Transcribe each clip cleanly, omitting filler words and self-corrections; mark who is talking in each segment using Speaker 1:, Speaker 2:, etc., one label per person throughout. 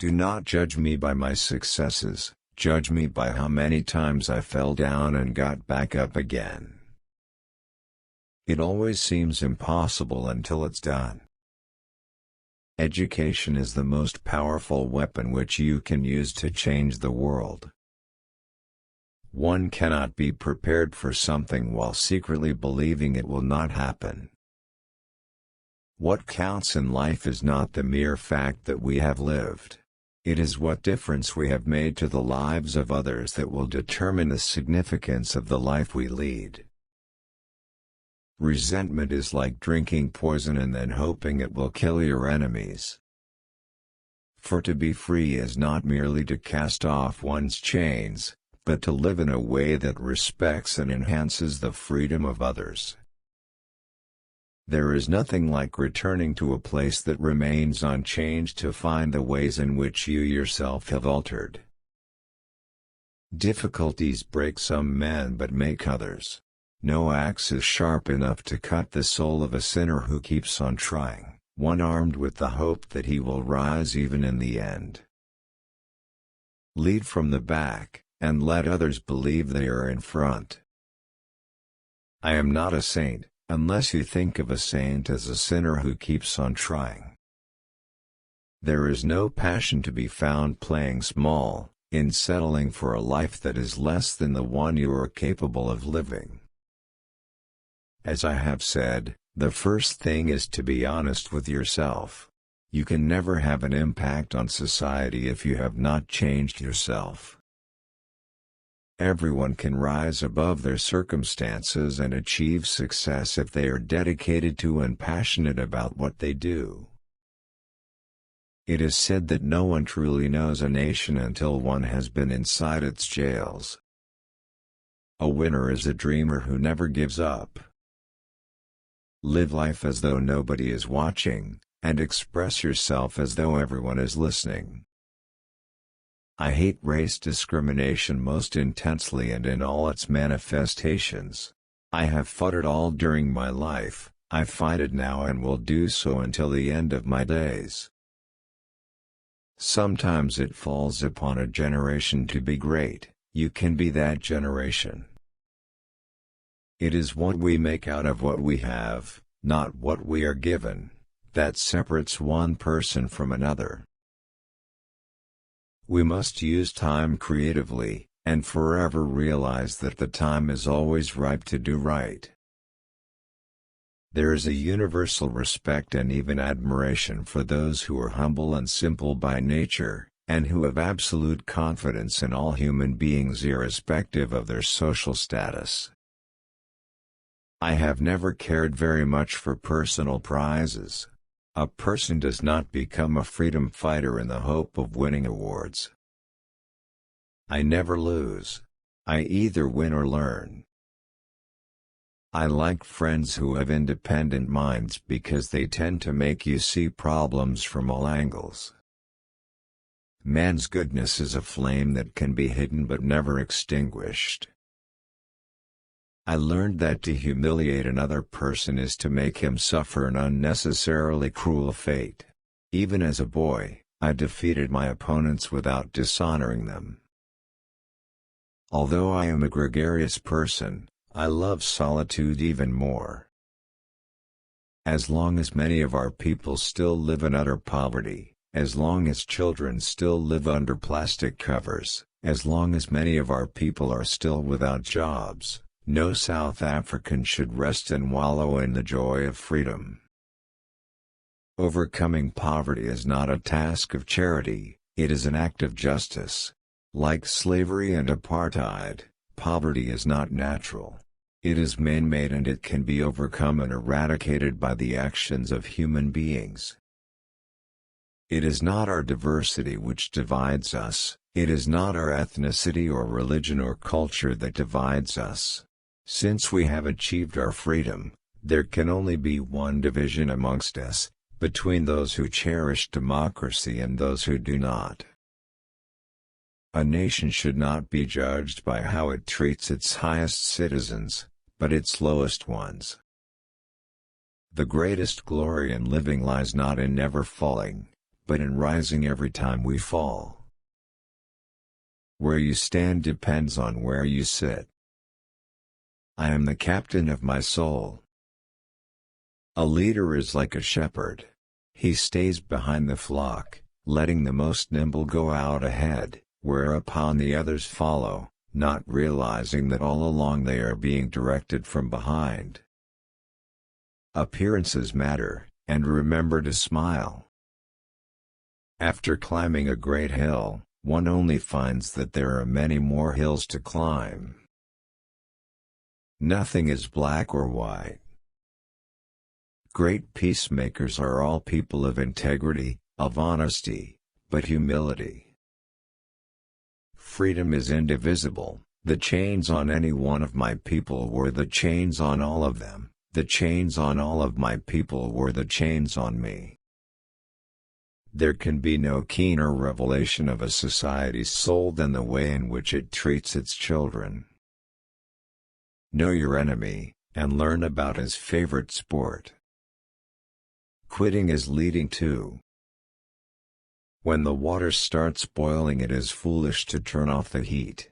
Speaker 1: Do not judge me by my successes, judge me by how many times I fell down and got back up again. It always seems impossible until it's done. Education is the most powerful weapon which you can use to change the world. One cannot be prepared for something while secretly believing it will not happen. What counts in life is not the mere fact that we have lived. It is what difference we have made to the lives of others that will determine the significance of the life we lead. Resentment is like drinking poison and then hoping it will kill your enemies. For to be free is not merely to cast off one's chains, but to live in a way that respects and enhances the freedom of others. There is nothing like returning to a place that remains unchanged to find the ways in which you yourself have altered. Difficulties break some men but make others. No axe is sharp enough to cut the soul of a sinner who keeps on trying, one armed with the hope that he will rise even in the end. Lead from the back, and let others believe they are in front. I am not a saint, unless you think of a saint as a sinner who keeps on trying. There is no passion to be found playing small, in settling for a life that is less than the one you are capable of living. As I have said, the first thing is to be honest with yourself. You can never have an impact on society if you have not changed yourself. Everyone can rise above their circumstances and achieve success if they are dedicated to and passionate about what they do. It is said that no one truly knows a nation until one has been inside its jails. A winner is a dreamer who never gives up. Live life as though nobody is watching, and express yourself as though everyone is listening. I hate race discrimination most intensely and in all its manifestations. I have fought it all during my life, I fight it now and will do so until the end of my days. Sometimes it falls upon a generation to be great. You can be that generation. It is what we make out of what we have, not what we are given, that separates one person from another. We must use time creatively, and forever realize that the time is always ripe to do right. There is a universal respect and even admiration for those who are humble and simple by nature, and who have absolute confidence in all human beings irrespective of their social status. I have never cared very much for personal prizes. A person does not become a freedom fighter in the hope of winning awards. I never lose. I either win or learn. I like friends who have independent minds because they tend to make you see problems from all angles. Man's goodness is a flame that can be hidden but never extinguished. I learned that to humiliate another person is to make him suffer an unnecessarily cruel fate. Even as a boy, I defeated my opponents without dishonoring them. Although I am a gregarious person, I love solitude even more. As long as many of our people still live in utter poverty, as long as children still live under plastic covers, as long as many of our people are still without jobs, no South African should rest and wallow in the joy of freedom. Overcoming poverty is not a task of charity, it is an act of justice. Like slavery and apartheid, poverty is not natural. It is man-made and it can be overcome and eradicated by the actions of human beings. It is not our diversity which divides us, it is not our ethnicity or religion or culture that divides us. Since we have achieved our freedom, there can only be one division amongst us, between those who cherish democracy and those who do not. A nation should not be judged by how it treats its highest citizens, but its lowest ones. The greatest glory in living lies not in never falling, but in rising every time we fall. Where you stand depends on where you sit. I am the captain of my soul. A leader is like a shepherd. He stays behind the flock, letting the most nimble go out ahead, whereupon the others follow, not realizing that all along they are being directed from behind. Appearances matter, and remember to smile. After climbing a great hill, one only finds that there are many more hills to climb. Nothing is black or white. Great peacemakers are all people of integrity, of honesty, but humility. Freedom is indivisible. The chains on any one of my people were the chains on all of them. The chains on all of my people were the chains on me. There can be no keener revelation of a society's soul than the way in which it treats its children. Know your enemy, and learn about his favorite sport. Quitting is leading to. When the water starts boiling, it is foolish to turn off the heat.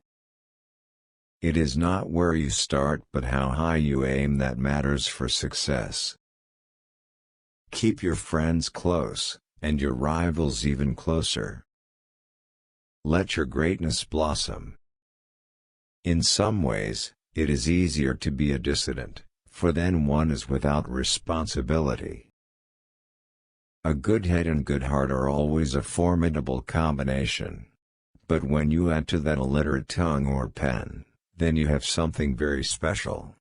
Speaker 1: It is not where you start but how high you aim that matters for success. Keep your friends close, and your rivals even closer. Let your greatness blossom. In some ways, it is easier to be a dissident, for then one is without responsibility. A good head and good heart are always a formidable combination. But when you add to that a literate tongue or pen, then you have something very special.